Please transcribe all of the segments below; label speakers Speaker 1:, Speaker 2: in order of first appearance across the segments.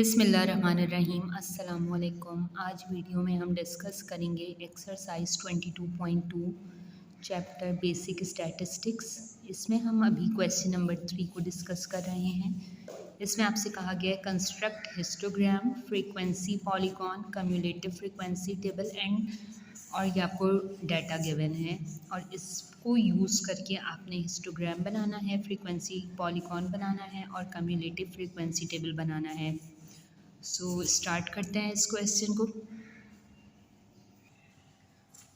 Speaker 1: बिस्मिल्लाहिर्रहमानिर्रहीम अस्सलामुअलैकुम। आज वीडियो में हम डिस्कस करेंगे एक्सरसाइज 22.2 चैप्टर बेसिक स्टैटिस्टिक्स। इसमें हम अभी क्वेश्चन नंबर 3 को डिस्कस कर रहे हैं। इसमें आपसे कहा गया है construct histogram, frequency polygon, cumulative frequency table and, और ये आपको डाटा गिवन है और इसको यूज़ करके आपने हिस्टोग्राम बनाना है, फ्रीक्वेंसी पॉलीगॉन बनाना है और कम्युलेटिव फ्रीक्वेंसी टेबल बनाना है। सो स्टार्ट करते हैं इस क्वेश्चन को।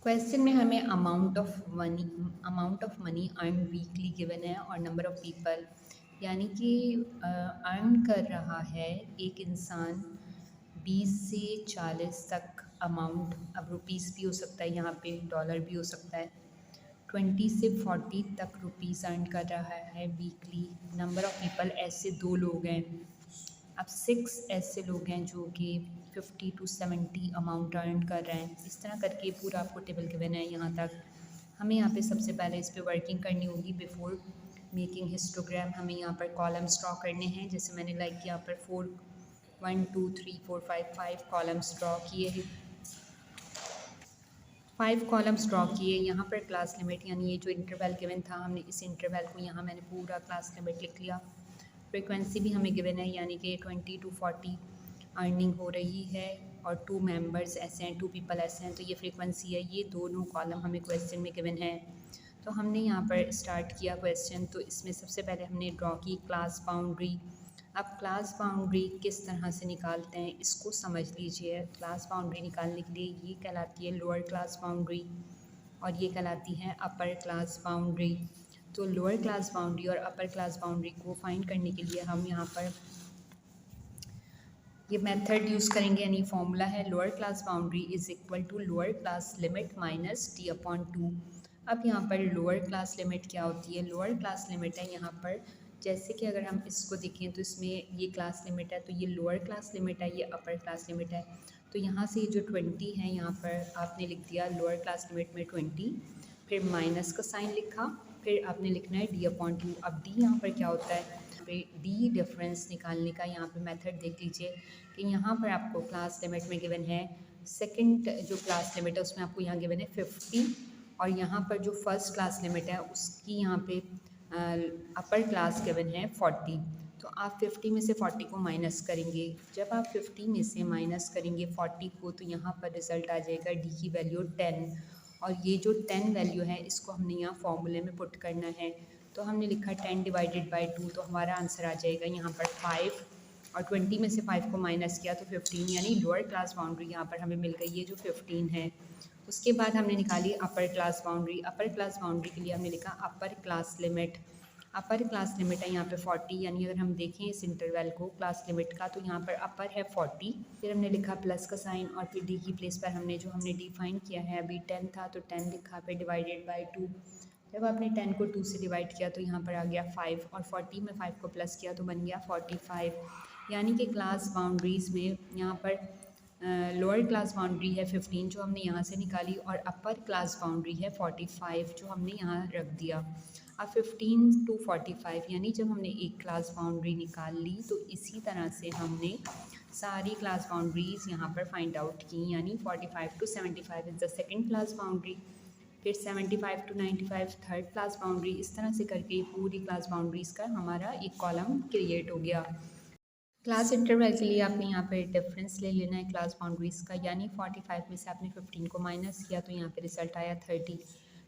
Speaker 1: क्वेश्चन में हमें amount of money earn weekly given है और नंबर ऑफ़ पीपल, यानी कि अर्न कर रहा है एक इंसान 20 से 40 तक अमाउंट। अब रुपीस भी हो सकता है, यहाँ पे डॉलर भी हो सकता है। 20 से 40 तक रुपीस अर्न कर रहा है वीकली। नंबर ऑफ़ पीपल, ऐसे 2 लोग हैं। अब 6 ऐसे लोग हैं जो कि 50 to 70 अमाउंट अर्न कर रहे हैं। इस तरह करके पूरा आपको टेबल गिवन है यहाँ तक। हमें यहाँ पे सबसे पहले इस पे वर्किंग करनी होगी बिफोर मेकिंग हिस्टोग्राम। हमें यहाँ पर कॉलम्स ड्रॉ करने हैं। जैसे मैंने लाइक यहाँ पर 1 2 3 4 5 कॉलम्स ड्रॉ किए हैं। 5 कॉलम्स ड्रॉ किए। यहाँ पर क्लास लिमिट, यानी ये जो इंटरवल गिवन था, हमने इस इंटरवल को यहाँ मैंने पूरा क्लास लिमिट लिख लिया। फ्रीक्वेंसी भी हमें गिवन है, यानी कि 20 to 40 अर्निंग हो रही है और 2 मेंबर्स ऐसे हैं, 2 पीपल ऐसे हैं, तो ये फ्रीक्वेंसी है। ये दोनों कॉलम हमें क्वेश्चन में गिवन है। तो हमने यहाँ पर स्टार्ट किया क्वेश्चन। तो इसमें सबसे पहले हमने ड्रॉ की क्लास बाउंड्री। अब क्लास बाउंड्री किस तरह से निकालते हैं इसको समझ लीजिए। क्लास बाउंड्री निकालने के लिए ये कहलाती है लोअर क्लास बाउंड्री और ये कहलाती है अपर क्लास बाउंड्री। तो लोअर क्लास बाउंड्री और अपर क्लास बाउंड्री को फाइंड करने के लिए हम यहाँ पर ये मेथड यूज़ करेंगे, यानी फॉर्मूला है lower class boundary is equal to lower class limit minus d/2। अब यहाँ पर लोअर क्लास लिमिट क्या होती है? लोअर क्लास लिमिट है यहाँ पर, जैसे कि अगर हम इसको देखें तो इसमें ये क्लास लिमिट है, तो ये लोअर क्लास लिमिट है, ये अपर क्लास लिमिट है। तो यहाँ से जो 20 है यहाँ पर आपने लिख दिया लोअर क्लास लिमिट में 20, फिर माइनस का साइन लिखा, फिर आपने लिखना है d/2। अब d यहाँ पर क्या होता है? पे डी डिफरेंस निकालने का यहाँ पे मेथड देख लीजिए कि यहाँ पर आपको क्लास लिमिट में गिवन है, सेकंड जो क्लास लिमिट है उसमें आपको यहाँ गिवन है 50 और यहाँ पर जो फर्स्ट क्लास लिमिट है उसकी यहाँ पे अपर क्लास गिवन है 40। तो आप 50 में से 40 को माइनस करेंगे। जब आप 50 में से माइनस करेंगे 40 को, तो यहाँ पर रिज़ल्ट आ जाएगा डी की वैल्यू 10, और ये जो 10 वैल्यू है इसको हमने यहाँ फॉर्मूले में पुट करना है। तो हमने लिखा 10 डिवाइडेड बाई 2, तो हमारा आंसर आ जाएगा यहाँ पर 5, और 20 में से 5 को माइनस किया तो 15, यानी लोअर क्लास बाउंड्री यहाँ पर हमें मिल गई, ये जो 15 है। उसके बाद हमने निकाली upper class boundary. Upper class boundary के लिए हमने लिखा upper class limit. Upper class limit है यहाँ पे 40, यानी अगर हम देखें इस इंटरवल को क्लास लिमिट का, तो यहाँ पर अपर है 40। फिर हमने लिखा प्लस का साइन और फिर डी की प्लेस पर हमने जो हमने डिफाइन किया है अभी 10 था तो 10 लिखा, फिर डिवाइडेड बाई 2। जब आपने 10 को 2 से डिवाइड किया तो यहाँ पर आ गया 5, और 40 में 5 को प्लस किया तो बन गया 45। यानी कि क्लास बाउंड्रीज़ में यहाँ पर लोअर क्लास बाउंड्री है 15 जो हमने यहाँ से निकाली, और अपर क्लास बाउंड्री है 45 जो हमने यहाँ रख दिया। अब 15 to 45, यानी जब हमने एक क्लास बाउंड्री निकाल ली तो इसी तरह से हमने सारी क्लास बाउंड्रीज़ यहाँ पर फाइंड आउट की, यानी 45 to 75 is the second class boundary, फिर 75 to 95 थर्ड क्लास बाउंड्री। इस तरह से करके पूरी क्लास बाउंड्रीज़ का हमारा एक कॉलम क्रिएट हो गया। क्लास इंटरवल के लिए आपने यहाँ पर डिफरेंस ले लेना है क्लास बाउंड्रीज़ का, यानी 45 में से आपने 15 को माइनस किया तो यहाँ पे रिज़ल्ट आया 30,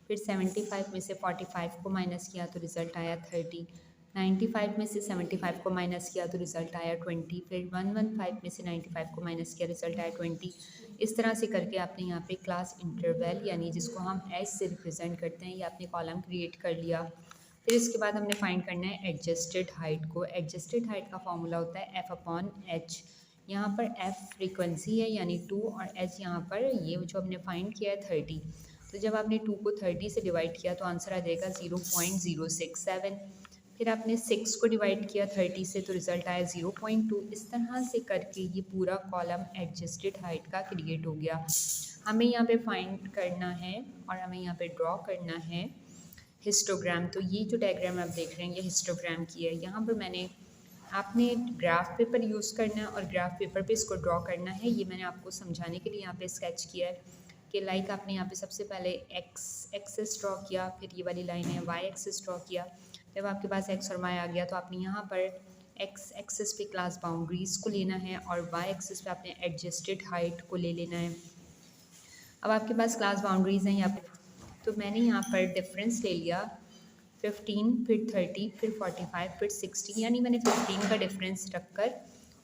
Speaker 1: फिर 75 में से 45 को माइनस किया तो रिज़ल्ट आया 30, 95 में से 75 को माइनस किया तो रिज़ल्ट आया 20, फिर 115 में से 95 को माइनस किया रिज़ल्ट आया 20। इस तरह से करके आपने यहाँ पे क्लास इंटरवल, यानी जिसको हम एच से रिप्रेजेंट करते हैं, ये आपने कॉलम क्रिएट कर लिया। फिर इसके बाद हमने फाइंड करना है एडजस्टेड हाइट को। एडजस्टेड हाइट का फॉर्मूला होता है f/h। यहाँ पर f फ्रीक्वेंसी है यानी 2, और h यहाँ पर ये जो हमने फाइंड किया है 30। तो जब आपने 2 को 30 से डिवाइड किया तो आंसर आ जाएगा 0.067। फिर आपने 6 को डिवाइड किया 30 से तो रिज़ल्ट आया 0.2। इस तरह से करके ये पूरा कॉलम एडजस्टेड हाइट का क्रिएट हो गया। हमें यहाँ पे फाइंड करना है और हमें यहाँ पे ड्रॉ करना है हिस्टोग्राम। तो ये जो डायग्राम आप देख रहे हैं ये हिस्टोग्राम की है। यहाँ पर मैंने आपने ग्राफ पेपर यूज़ करना है और ग्राफ पेपर पे इसको ड्रॉ करना है। ये मैंने आपको समझाने के लिए यहाँ पे स्केच किया है कि लाइक आपने यहाँ पे सबसे पहले एक्स एक्सिस ड्रॉ किया, फिर ये वाली लाइन है वाई एक्सिस ड्रॉ किया। जब आपके पास एक्स और वाई आ गया तो आपने यहाँ पर एक्स एक्सिस पे क्लास बाउंड्रीज़ को लेना है और वाई एक्सिस पे आपने एडजस्टेड हाइट को ले लेना है। अब आपके पास क्लास बाउंड्रीज़ हैं यहाँ पे, तो मैंने यहाँ पर डिफरेंस ले लिया 15, फिर 30, फिर 45, फिर 60, यानी मैंने 15 का डिफरेंस रखकर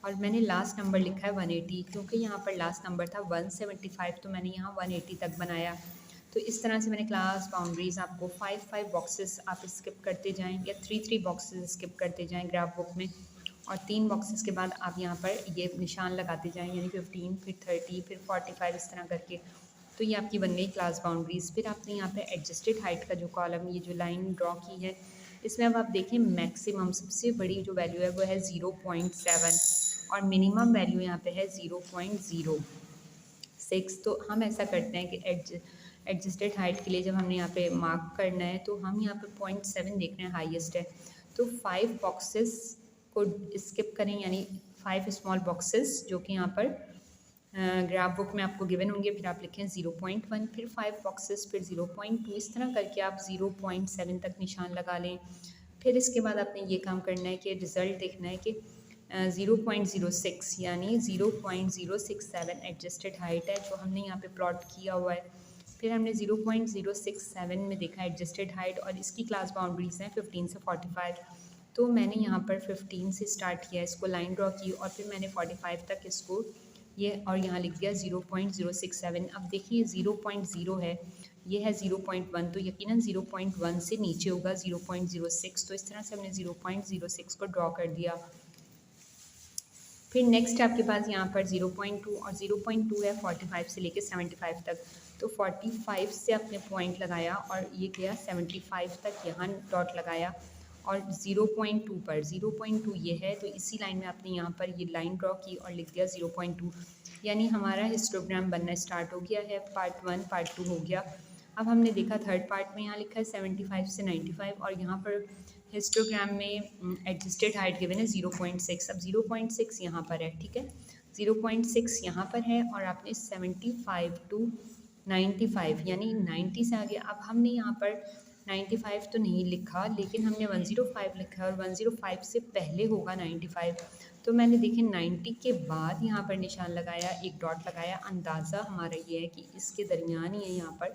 Speaker 1: और मैंने लास्ट नंबर लिखा है 180, क्योंकि यहाँ पर लास्ट नंबर था 175, तो मैंने यहाँ 180 तक बनाया। तो इस तरह से मैंने क्लास बाउंड्रीज़ आपको 5 बॉक्सेस आप स्किप करते जाएँ या 3 बॉक्सेस स्किप करते जाएँ ग्राफ बुक में, और 3 बॉक्सेस के बाद आप यहाँ पर ये निशान लगाते जाएँ, यानी 15, फिर 30, फिर 45, इस तरह करके। तो ये आपकी बन गई क्लास बाउंड्रीज़। फिर आपने यहाँ पे एडजस्टेड हाइट का जो कॉलम, ये जो लाइन ड्रॉ की है, इसमें अब आप देखें मैक्सिमम सबसे बड़ी जो वैल्यू है वो है 0.7 और मिनिमम वैल्यू यहाँ पे है 0.06। तो हम ऐसा करते हैं कि एडजस्टेड हाइट के लिए जब हमने यहाँ पे मार्क करना है तो हम यहाँ पे 0.7 देख रहे हैं हाईएस्ट है, तो 5 बॉक्सेस को स्किप करें, यानी 5 स्मॉल बॉक्सेस जो कि यहाँ पर ग्राफ बुक में आपको गिवन होंगे। फिर आप लिखें 0.1, फिर 5 बॉक्सेस, फिर 0.2, इस तरह करके आप 0.7 तक निशान लगा लें। फिर इसके बाद आपने ये काम करना है कि रिज़ल्ट देखना है कि 0.06 यानी 0.067 एडजस्टेड हाइट है जो हमने यहाँ पे प्लॉट किया हुआ है। फिर हमने 0.067 में देखा एडजस्टेड हाइट और इसकी क्लास बाउंड्रीज़ हैं 15 से 45। तो मैंने यहाँ पर 15 से स्टार्ट किया, इसको लाइन ड्रॉ की और फिर मैंने 45 तक इसको ये और यहाँ लिख दिया 0.067। अब देखिए 0.0 है, ये है 0.1, तो यकीनन 0.1 से नीचे होगा 0.06। तो इस तरह से हमने 0.06 को ड्रॉ कर दिया। फिर नेक्स्ट आपके पास यहाँ पर 0.2 और 0.2 है 45 से लेके 75 तक। तो 45 से आपने पॉइंट लगाया और ये गया 75 तक, यहाँ डॉट लगाया और 0.2 पर 0.2 ये है, तो इसी लाइन में आपने यहाँ पर ये लाइन ड्रॉ की और लिख दिया 0.2, यानी हमारा हिस्टोग्राम बनना स्टार्ट हो गया है। पार्ट 1 पार्ट 2 हो गया। अब हमने देखा थर्ड पार्ट में यहाँ लिखा है 75 से 95 और यहाँ पर हिस्टोग्राम में एडजस्टेड हाइट गिवन है 0.6। अब 0.6 यहाँ पर है, ठीक है, 0.6 यहाँ पर है और आपने 75 टू 95 यानी 90 से आगे। अब हमने यहाँ पर 95 तो नहीं लिखा, लेकिन हमने 105 लिखा है और 105 से पहले होगा 95। तो मैंने देखे 90 के बाद यहाँ पर निशान लगाया, एक डॉट लगाया, अंदाज़ा हमारा ये है कि इसके दरमियान ही है यहाँ पर,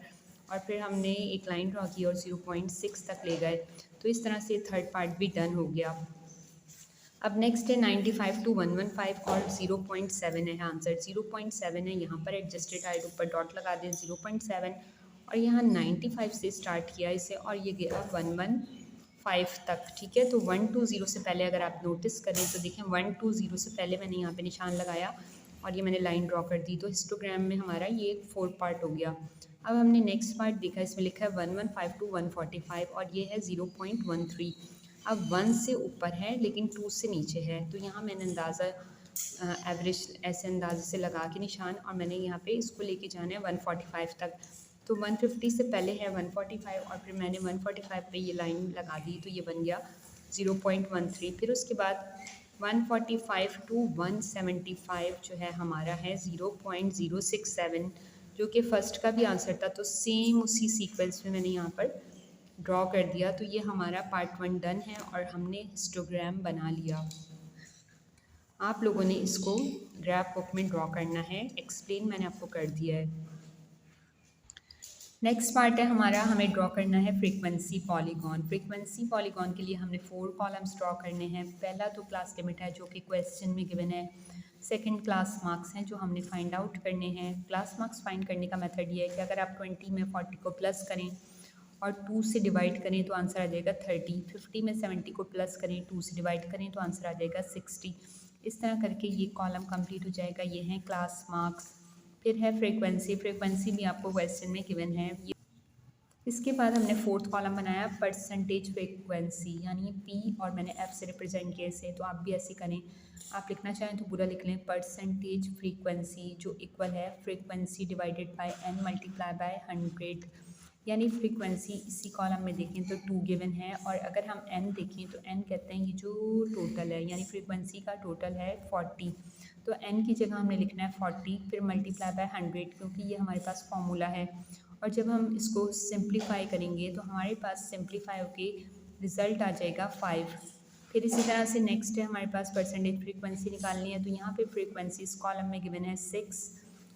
Speaker 1: और फिर हमने एक लाइन ड्रॉ की और 0.6 तक ले गए। तो इस तरह से थर्ड पार्ट भी डन हो गया। अब नेक्स्ट है 95 टू 115 और 0.7 है आंसर। 0.7 है, यहाँ पर एडजस्टेड हाइट ऊपर डॉट लगा दें 0.7 और यहाँ 95 से स्टार्ट किया इसे और ये गया 115 तक, ठीक है। तो 120 से पहले अगर आप नोटिस करें तो देखें 120 से पहले मैंने यहाँ पे निशान लगाया और ये मैंने लाइन ड्रॉ कर दी। तो हिस्टोग्राम में हमारा ये 4 पार्ट हो गया। अब हमने नेक्स्ट पार्ट देखा, इसमें लिखा है 115 टू 145 और ये है 0.13। अब 1 से ऊपर है लेकिन 2 से नीचे है, तो यहाँ मैंने अंदाज़ा एवरेज ऐसे अंदाजे से लगा के निशान और मैंने यहाँ पे इसको लेके जाना है 145 तक। तो 150 से पहले है 145 और फिर मैंने 145 पे ये लाइन लगा दी, तो ये बन गया 0.13। फिर उसके बाद 145 टू 175 जो है हमारा है 0.067, जो कि फ़र्स्ट का भी आंसर था। तो सेम उसी सीक्वेंस में मैंने यहाँ पर ड्रॉ कर दिया। तो ये हमारा पार्ट 1 डन है और हमने हिस्टोग्राम बना लिया। आप लोगों ने इसको ग्राफ बुक में ड्रॉ करना है, एक्सप्लेन मैंने आपको कर दिया है। नेक्स्ट पार्ट है हमारा, हमें ड्रॉ करना है फ्रीक्वेंसी पॉलीगॉन। फ्रीक्वेंसी पॉलीगॉन के लिए हमने 4 कॉलम्स ड्रॉ करने हैं। पहला तो क्लास लिमिट है जो कि क्वेश्चन में गिवन है। सेकंड क्लास मार्क्स हैं जो हमने फाइंड आउट करने हैं। क्लास मार्क्स फाइंड करने का मेथड ये है कि अगर आप 20 में 40 को प्लस करें और 2 से डिवाइड करें तो आंसर आ जाएगा 30। 50 में 70 को प्लस करें, 2 से डिवाइड करें तो आंसर आ जाएगा 60। इस तरह करके ये कॉलम कंप्लीट हो जाएगा। ये हैं क्लास मार्क्स। फिर है फ्रीक्वेंसी, फ्रीक्वेंसी भी आपको क्वेश्चन में गिवन है। इसके बाद हमने 4th कॉलम बनाया परसेंटेज फ्रीक्वेंसी, यानी पी और मैंने एफ से रिप्रेजेंट किया इसे, तो आप भी ऐसे करें। आप लिखना चाहें तो पूरा लिख लें, परसेंटेज फ्रीक्वेंसी जो इक्वल है frequency divided by n multiply by 100, यानी फ्रीक्वेंसी इसी कॉलम में देखें तो 2 गिवन है, और अगर हम n देखें तो n कहते हैं ये जो टोटल है, यानी फ्रीक्वेंसी का टोटल है 40। तो n की जगह हमने लिखना है 40 फिर मल्टीप्लाई बाय 100, क्योंकि ये हमारे पास फॉर्मूला है। और जब हम इसको सिंप्लीफाई करेंगे तो हमारे पास सिंप्लीफाई होके रिज़ल्ट आ जाएगा 5। फिर इसी तरह से नेक्स्ट है हमारे पास परसेंटेज फ्रीक्वेंसी निकालनी है। तो यहाँ पे फ्रीक्वेंसी इस कॉलम में गिवन है 6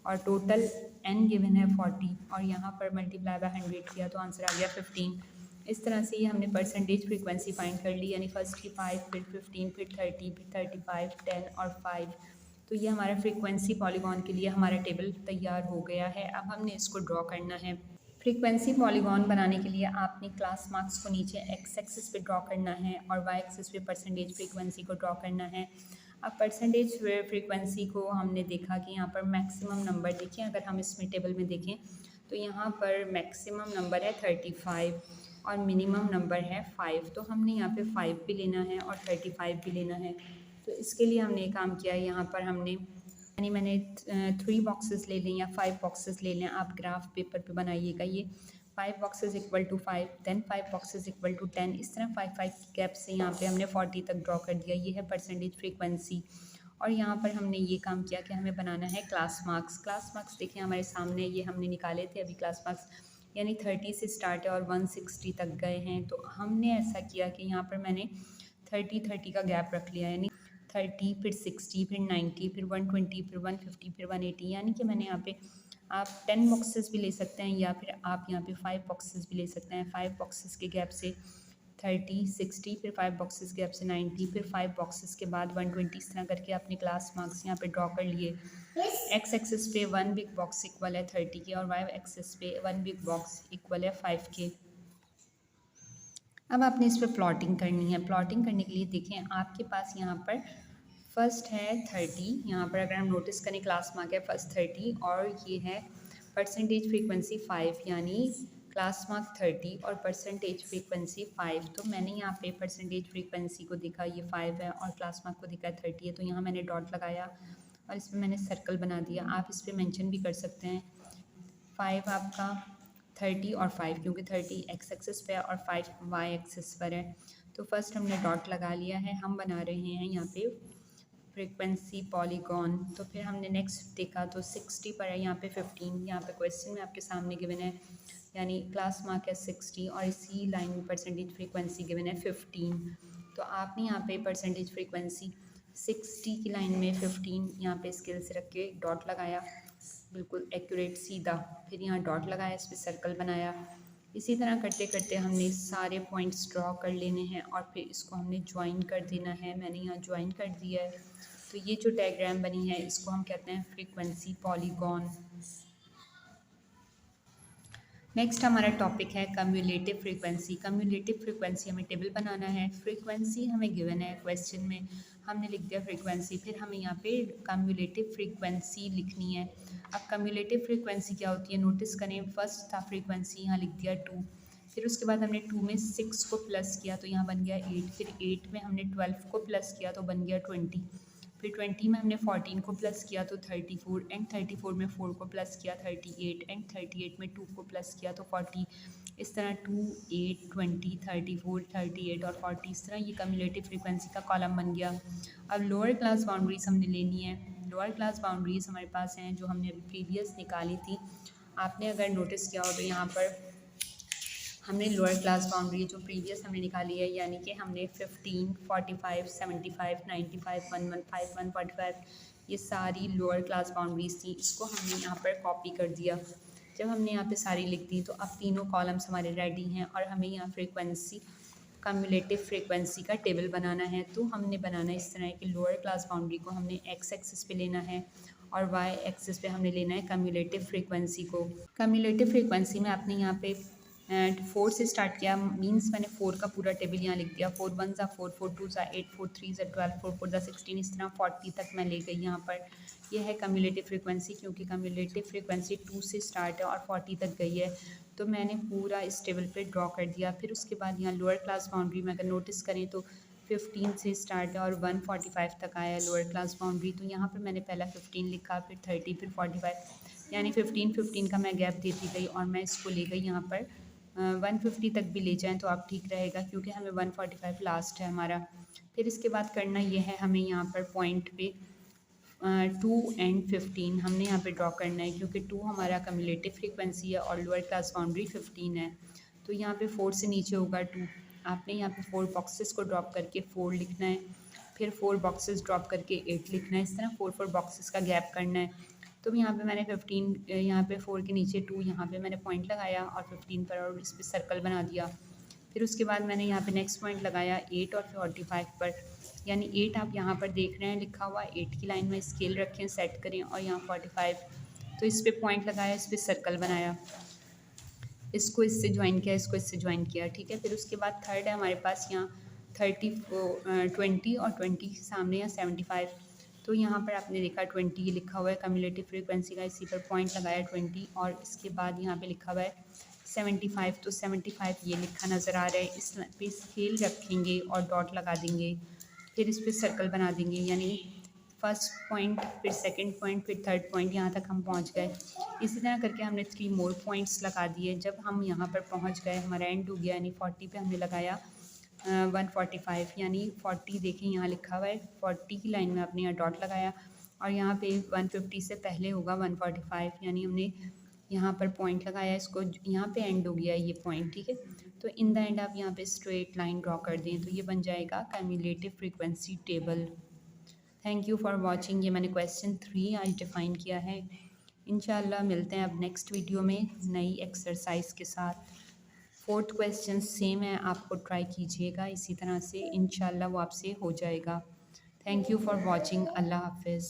Speaker 1: और टोटल n गिवन है 40, और यहाँ पर मल्टीप्लाई बाय 100 किया तो आंसर आ गया 15। इस तरह से ये हमने परसेंटेज फ्रीक्वेंसी फाइंड कर ली, यानी फर्स्ट की 5 फिर 15 फिर 30 फिर 35 10 और 5। तो ये हमारा फ्रीक्वेंसी पॉलीगॉन के लिए हमारा टेबल तैयार हो गया है। अब हमने इसको ड्रॉ करना है। फ्रीक्वेंसी पॉलीगॉन बनाने के लिए आपने क्लास मार्क्स को नीचे एक्स एक्सिस पे ड्रॉ करना है और वाई एक्सिस पे परसेंटेज फ्रीक्वेंसी को ड्रॉ करना है। अब परसेंटेज फ्रीक्वेंसी को हमने देखा कि यहाँ पर मैक्सिमम नंबर देखिए, अगर हम इसमें टेबल में देखें तो यहाँ पर मैक्सिमम नंबर है 35 और मिनिमम नंबर है 5। तो हमने यहाँ पे 5 भी लेना है और 35 भी लेना है। तो इसके लिए हमने काम किया है, यहाँ पर हमने यानी मैंने 3 बॉक्सेस ले लें या 5 बॉक्सेस ले लें, आप ग्राफ पेपर पे बनाइएगा। ये 5 boxes equal to 5, then 5 boxes equal to 10, इस तरह 5 की गैप से यहाँ पे हमने 40 तक ड्रॉ कर दिया। ये है परसेंटेज फ्रीक्वेंसी। और यहाँ पर हमने ये काम किया कि हमें बनाना है क्लास मार्क्स। क्लास मार्क्स देखिए हमारे सामने, ये हमने निकाले थे अभी क्लास मार्क्स, यानी 30 से स्टार्ट है और 160 तक गए हैं। तो हमने ऐसा किया कि यहाँ पर मैंने 30 का गैप रख लिया, यानी 30 फिर 60 फिर 90 फिर 120 फिर 150 फिर 180, यानी कि मैंने यहाँ पे आप 10 बॉक्सेस भी ले सकते हैं या फिर आप यहाँ पे 5 बॉक्सेस भी ले सकते हैं। 5 बॉक्सेस के गैप से 30 60 फिर 5 बॉक्सेस गैप से 90 फिर 5 बॉक्सेस के बाद 120, इस तरह करके अपने क्लास मार्क्स यहाँ पे ड्रॉ कर लिए। एक्स एक्सिस पे 1 बिग बॉक्स इक्वल है 30 के और वाई एक्सिस पे 1 बिग बॉक्स इक्वल है 5 के। अब आपने इस पर प्लॉटिंग करनी है। प्लॉटिंग करने के लिए देखें आपके पास यहाँ पर फर्स्ट है 30, यहाँ पर अगर हम नोटिस करें क्लास मार्क है फर्स्ट 30 और ये है परसेंटेज फ्रीक्वेंसी 5, यानी क्लास मार्क 30 और परसेंटेज फ्रीक्वेंसी 5। तो मैंने यहाँ पे परसेंटेज फ्रीक्वेंसी को देखा ये 5 है और क्लास मार्क को देखा 30 है, तो यहाँ मैंने डॉट लगाया और इसमें मैंने सर्कल बना दिया। आप इस पर मैंशन भी कर सकते हैं 5 आपका 30 और 5, क्योंकि 30 एक्स एक्सिस पे है और 5 वाई एक्सिस पर है। तो फर्स्ट हमने डॉट लगा लिया है। हम बना रहे हैं यहाँ पे फ्रीक्वेंसी पॉलीगॉन। तो फिर हमने नेक्स्ट देखा तो 60 पर है, यहाँ पे 15, यहाँ पे क्वेश्चन में आपके सामने गिवन है, यानी क्लास मार्क है 60 और इसी लाइन में परसेंटेज फ्रीक्वेंसी गिवन है 15। तो आपने यहाँ पे परसेंटेज फ्रीक्वेंसी 60 की लाइन में 15 यहाँ पे स्केल से रख के डॉट लगाया, बिल्कुल एक्यूरेट सीधा, फिर यहाँ डॉट लगाया, इस पर सर्कल बनाया। इसी तरह करते करते हमने सारे पॉइंट्स ड्रॉ कर लेने हैं और फिर इसको हमने ज्वाइन कर देना है। मैंने यहाँ ज्वाइन कर दिया है। तो ये जो डायग्राम बनी है इसको हम कहते हैं फ्रीक्वेंसी पॉलीगॉन। नेक्स्ट हमारा टॉपिक है कम्युलेटिव फ्रीक्वेंसी। कम्युलेटिव फ्रीक्वेंसी हमें टेबल बनाना है। फ्रीक्वेंसी हमें गिवन है क्वेश्चन में, हमने लिख दिया फ्रीक्वेंसी, फिर हमें यहाँ पे कम्युलेटिव फ्रीक्वेंसी लिखनी है। अब कम्युलेटिव फ्रीक्वेंसी क्या होती है नोटिस करें, फर्स्ट था फ्रीक्वेंसी, यहाँ लिख दिया 2, फिर उसके बाद हमने 2 में 6 को प्लस किया तो यहाँ बन गया 8, फिर 8 में हमने 12 को प्लस किया तो बन गया 20, फिर 20 में हमने 14 को प्लस किया तो 34, एंड 34 में 4 को प्लस किया 38, एंड 38 में 2 को प्लस किया तो 40। इस तरह 2, 8, 20, 34, 38 और 40, इस तरह ये कम्युलेटिव फ्रीक्वेंसी का कॉलम बन गया। अब लोअर क्लास बाउंड्रीज हमने लेनी है। लोअर क्लास बाउंड्रीज हमारे पास हैं जो हमने अभी प्रीवियस निकाली थी। आपने अगर नोटिस किया हो तो यहाँ पर हमने लोअर क्लास बाउंड्री जो प्रीवियस हमने निकाली है, यानी कि हमने 15, 45, 75, 95, 115, 145, ये सारी लोअर क्लास बाउंड्रीज थी। इसको हमने यहाँ पर कॉपी कर दिया। जब हमने यहाँ पे सारी लिख दी तो अब तीनों कॉलम्स हमारे रेडी हैं और हमें यहाँ फ्रीक्वेंसी कम्युलेटिव फ्रीक्वेंसी का टेबल बनाना है। तो हमने बनाना इस तरह है कि लोअर क्लास बाउंड्री को हमने एक्स एक्सिस पे लेना है और वाई एक्सिस पे हमने लेना है कम्युलेटिव फ्रीक्वेंसी को। कम्युलेटिव फ्रीक्वेंसी में आपने यहाँ पे 4 से स्टार्ट किया, मींस मैंने 4 का पूरा टेबल यहाँ लिख दिया। 4 1 ज़ा 4, 4 2 ज़ा 8, 4 3 ज़ा 12, 4 4 ज़ा 16, इस तरह 40 तक मैं ले गई यहाँ पर। यह है कम्युलेटिव फ्रीक्वेंसी, क्योंकि कम्युलेटिव फ्रीक्वेंसी 2 से स्टार्ट है और 40 तक गई है। तो मैंने पूरा इस टेबल पे ड्रॉ कर दिया। फिर उसके बाद यहाँ लोअर क्लास बाउंड्री में अगर नोटिस करें तो 15 से स्टार्ट है और 145 तक आया है लोअर क्लास बाउंड्री। तो यहाँ पर मैंने पहला 15 लिखा, फिर 30, फिर 45, यानी 15 का मैं गैप देती गई और मैं इसको ले गई यहाँ पर 150 तक भी ले जाएं तो आप ठीक रहेगा, क्योंकि हमें 145 लास्ट है हमारा। फिर इसके बाद करना ये है, हमें यहाँ पर पॉइंट पे 2 एंड 15 हमने यहाँ पे ड्रॉ करना है, क्योंकि 2 हमारा कम्युलेटिव फ्रीक्वेंसी है और लोअर क्लास बाउंड्री 15 है। तो यहाँ पे 4 से नीचे होगा 2। आपने यहाँ पे 4 बॉक्सेस को ड्रॉप करके 4 लिखना है, फिर 4 बॉक्सेस ड्रॉप करके 8 लिखना है। इस तरह 4 बॉक्सेस का गैप करना है। तो यहाँ पे मैंने 15 यहाँ पे 4 के नीचे 2 यहाँ पे मैंने पॉइंट लगाया और 15 पर और इस पर सर्कल बना दिया। फिर उसके बाद मैंने यहाँ पे नेक्स्ट पॉइंट लगाया 8 और 45 पर, यानी 8 आप यहाँ पर देख रहे हैं लिखा हुआ, 8 की लाइन में स्केल रखें, सेट करें और यहाँ 45, तो इस पर पॉइंट लगाया, इस पर सर्कल बनाया, इसको इससे ज्वाइन किया, इसको इससे ज्वाइन किया, ठीक है। फिर उसके बाद थर्ड है हमारे पास यहाँ 20 और 20 के सामने या 75, तो यहाँ पर आपने देखा 20 ये लिखा हुआ है कम्युलेटिव फ्रीक्वेंसी का, इसी पर पॉइंट लगाया 20 और इसके बाद यहाँ पे लिखा हुआ है 75, तो 75 ये लिखा नज़र आ रहा है। इस पे स्केल रखेंगे और डॉट लगा देंगे, फिर इस पर सर्कल बना देंगे, यानी फर्स्ट पॉइंट, फिर सेकंड पॉइंट, फिर थर्ड पॉइंट, यहाँ तक हम पहुँच गए। इसी तरह करके हमने 3 मोर पॉइंट्स लगा दिए। जब हम यहाँ पर पहुँच गए, हमारा एंड हो गया, यानी 40 पे हमने लगाया 145, यानी 40 देखें यहाँ लिखा हुआ है, 40 की लाइन में आपने यहाँ डॉट लगाया और यहाँ पे 150 से पहले होगा 145, यानी हमने यहाँ पर पॉइंट लगाया, इसको यहाँ पे एंड हो गया ये पॉइंट, ठीक है। तो इन द एंड आप यहाँ पे स्ट्रेट लाइन ड्रॉ कर दें, तो ये बन जाएगा cumulative frequency table. Thank you for watching. ये मैंने क्वेश्चन 3 आज डिफ़ाइन किया है। इंशाल्लाह मिलते हैं अब नेक्स्ट वीडियो में नई एक्सरसाइज के साथ। 4th क्वेश्चन सेम है, आपको ट्राई कीजिएगा इसी तरह से, इंशाल्लाह वो आपसे हो जाएगा। Thank you for watching. अल्लाह हाफिज़।